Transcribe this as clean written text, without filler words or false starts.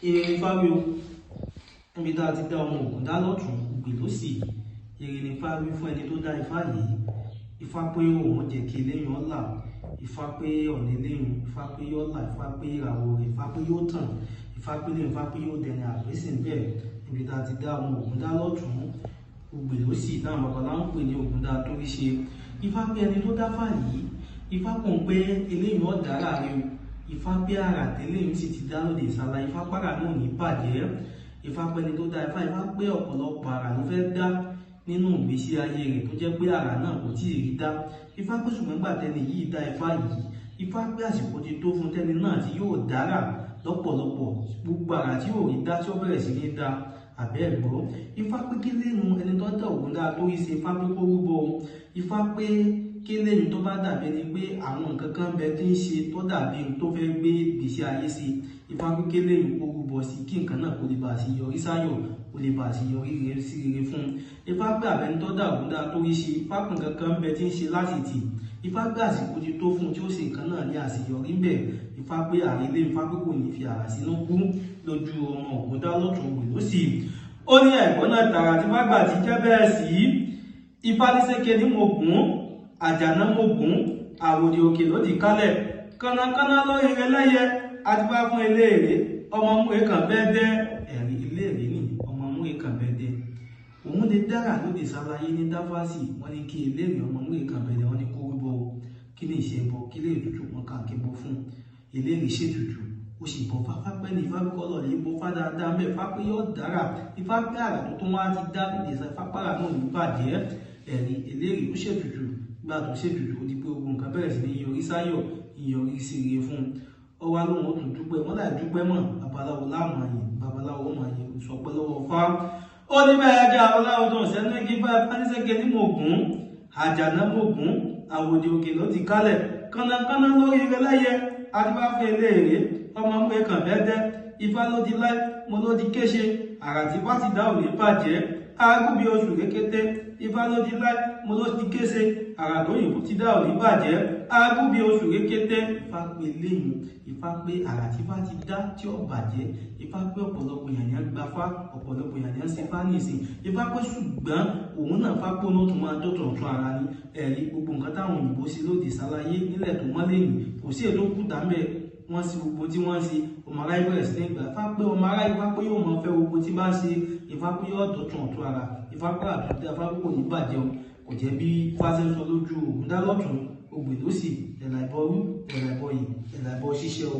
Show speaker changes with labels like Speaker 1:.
Speaker 1: Èrè fáwí o, níbi tá a ti dá ọmọ Ògún dá lọ́tún, Ògbè lósì. Èrè ni fáwí fún ẹni tó dá Ifá yìí. Ifá pé òun jẹ́ kí eléyìn ọ̀la, Ifá pé ọ̀nà eléyìn, Ifá pé yọ̀la, Ifá pé ìràwọ̀ rẹ̀, Ifá pé yóò tàn, Ifá pé lẹ́yìn, Ifá pé yóò dẹni àgbésìn bẹ́ẹ̀. Níbi tá a ti dá ọmọ Ògún dá lọ́tún, Ògbè lósì táwọn babaláwo ń pè ní Ògún dá torí ṣe. Ifá pé ẹni tó dá Fá yìí, Ifá kàn pé eléyìn ọ̀dára rẹ̀ o. Ifá pé àrà tẹ́lẹ̀ sì ti dá lóde ìsàlà, Ifá pàrà náà ní bàjẹ́. Ifá pé ẹni tó dá Ifá, Ifá pé ọ̀pọ̀lọpọ̀ àrà ló fẹ́ dá nínú ìgbésí ayé rẹ̀ tó jẹ́ pé àrà náà kò tí ì rí dá. Ifá pé ṣùgbọ́n gbà tẹ́ni yìí dá Ifá yìí, Ifá pé àsìkò ti tó fún tẹ́ni náà tí yóò dára lọ́pọ̀lọpọ̀, gbogbo àrà tí yóò rí dá tí ó bẹ̀rẹ̀ sí ní dá àbẹ́ ẹ̀gbọ́. Ifá pé kí lẹ́nu ẹni tó dá Ògún dá tó yí ṣe, Ifá pé kó rúbọ. Ifá pé kí lẹ́yìn tó bá dàbí ẹni pé àwọn nǹkan kan bẹ tí ń ṣe tó dàbí tó fẹ́ gbé ìgbésí ayé sí, Ifá pé kí lẹ́yìn kó rúbọ sí kí nǹkan náà kó lè bá sí yọrí sáyọ̀, kó lè bá sí yọrí sí rere fún. Ifá pé àbẹ́ni tó dá Ògún dá tó rí ṣe, Ifá pé nǹkan kan bẹ tí ń ṣe láti tì, Ifá pé àsìkò ti tó fún tí ó ṣe nǹkan náà ní àṣeyọrí ń bẹ̀. Ifá pé àrílé, Ifá pé kò ní fi àrà sínú kú lójú ọmọ Ògún dá lọ́tún, Ògbè lósì. Ó ní ẹ̀gbọ́n náà tààrà tí fágbà ti jẹ́ bẹ́ẹ̀ sí. Ifá ní sékè ní mo gùn, àjàná mo gùn, àwòdì òkè ló di kálẹ̀. Kánákáná lórí ẹlẹ́yẹ, adúbá fún eléèrè, ọmọ múre kan bẹ́ẹ̀dẹ́. Ẹ̀rí eléèrè ni ọmọ múre kan bẹ́ẹ̀dẹ́. Òun lè dára lóde ìsàlàyé ní dáfásì, wọ́n ní kí eléèrè ọmọ múre kan bẹ́ẹ̀dẹ́, wọ́n ní kó rúbọ. Kí ni ìṣe bọ, kí lè tutù wọn kà kí bọ fún. Eléèrè ṣètùtù, ó sì bọ Fá pẹ́ ní Ifá kọ́lọ̀ lè bọ Fá dáadáa mẹ́, Fá pé yóò dára. Ifá pé àrà tó tún wá ti dá lóde ìsàlàyé, Ifá pàrà náà ní bàjẹ́. Ẹ̀rí eléèrè ó ṣètùtù, gbà tó ṣètùtù ó di pé ogun nǹkan bẹ̀rẹ̀ sí ní yọrí sáyọ̀, ìyọrí sí rere fún un. Ó wá lóhun ó tún dúpẹ́, wọ́n láì dúpẹ́ mọ́, babaláwo láàmú àyè, babaláwo máa yẹ sọpẹ́ lọ́wọ́ Fá. Ó ní bẹ́ẹ̀ jẹ́ babaláwo tó ń sẹ́nu igi bá Fáníṣẹ́kẹ́ ní mo gùn, àjàná mo gùn, àwòdì òkè ló ti kálẹ̀. Kánákáná lórí ẹlẹ́yẹ, adúbá fún eléèrè, ọmọ múre kan bẹ́ẹ̀dẹ́. Ifá ló di láì, mo ló di kéṣe, àrà tí bá ti dá òní bàjẹ́. Agúbi oṣù rékété, Ifá ló di láì, mo ló di kéṣe, àrà tó yìnbó ti dá òní bàjẹ́. Agúbi oṣù rékété, Ifá pé léyìn, Ifá pé àrà tí bá ti dá tí ó bàjẹ́. Ifá pé ọ̀pọ̀lọpọ̀ èèyàn gba Fá, ọ̀pọ̀lọpọ̀ èèyàn ṣe Fá nìsín. Ifá pé ṣùgbọ́n òun náà Fá pé ó tún máa dọ̀tọ̀ tún ara ní. Ẹ̀rí gbogbo nǹkan táwọn òyìnbó ṣe lóde ìsàlàyé nílẹ̀ tó mọ́lẹ̀ yìí, kò sí ètò kúta mẹ́ wọ́n sí gbogbo tí wọ́n ṣe. Ọmọ aráyé bẹ̀rẹ̀ sí ní ìgbà Fá pé ọmọ aráyé Fá pé yóò máa fẹ́ gbogbo tí bá ṣe. Ifá pé yóò dọ̀tún ọ̀tún ara, Ifá pé àtúntà Fá pé kò ní bàjẹ́ o. Kò jẹ́ bí Fá ṣe ń sọ lójú Ògún dá lọ́tún, Ògbè lósì, ẹ̀là ìbọrú, ẹ̀là ìbọyè, ẹ̀là ìbọ ṣíṣẹ́ o.